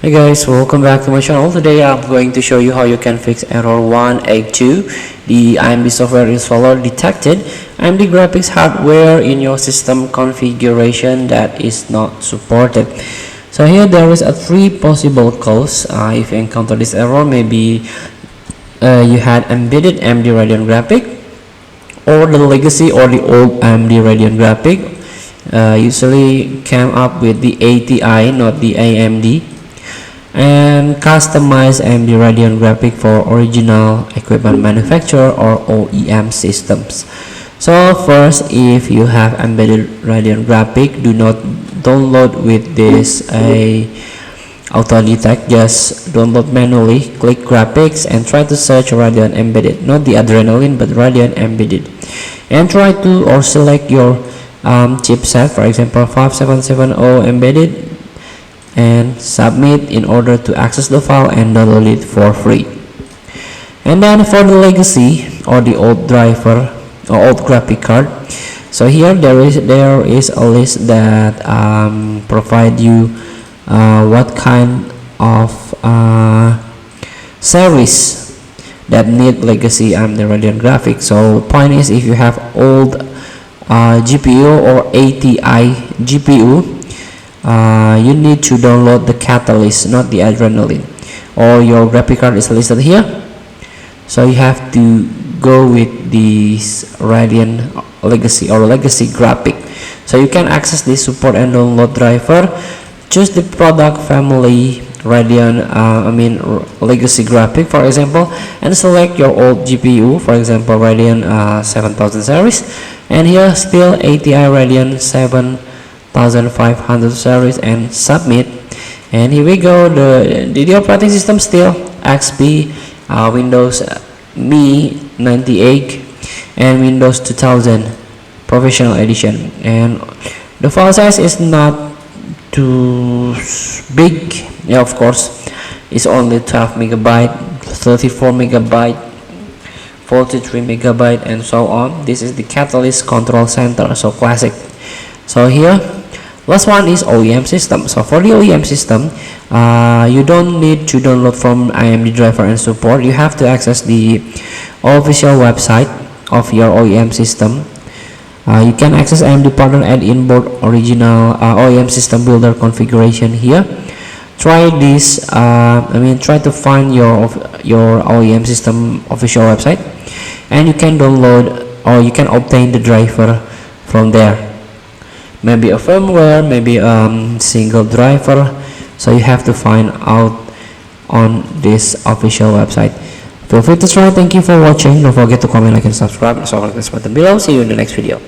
Hey guys, welcome back to my channel. Today I'm going to show you how you can fix error 182. The AMD software installer detected AMD graphics hardware in your system configuration that is not supported. So here there is a three possible cause. If you encounter this error, maybe you had embedded AMD Radeon graphic, or the legacy or the old AMD Radeon graphic usually came up with the ATI, not the AMD, and customize AMD Radeon graphic for original equipment manufacturer or OEM systems. So first, if you have embedded Radeon graphic, do not download with this auto detect. Just download manually, click graphics and try to search Radeon embedded, not the adrenaline but Radeon embedded, and try to or select your chipset, for example 5770 embedded, and submit in order to access the file and download it for free. And then for the legacy or the old driver or old graphic card, so here there is a list that provide you what kind of series that need legacy and the Radeon graphics. So point is, if you have old GPU or ATI GPU, you need to download the Catalyst, not the Adrenaline, or your graphic card is listed here. So you have to go with this Radeon legacy or legacy graphic. So you can access this support and download driver. Choose the product family Radeon legacy graphic, for example, and select your old GPU, for example Radeon 7000 series, and here still ATI Radeon 7500 series, and submit. And here we go, the operating system still XP, Windows Me 98 and Windows 2000 Professional Edition, and the file size is not too big. Yeah, of course, it's only 12 megabyte, 34 megabyte, 43 megabyte, and so on. This is the Catalyst Control Center, so classic. So here last one is OEM system. So for the OEM system, you don't need to download from AMD driver and support. You have to access the official website of your OEM system. You can access AMD partner and inboard original OEM system builder configuration here. Try this, try to find your OEM system official website, and you can download or you can obtain the driver from there. Maybe a firmware, maybe single driver. So you have to find out on this official website. Feel free to try. Thank you for watching. Don't forget to comment, like, and subscribe. So click this button below. See you in the next video.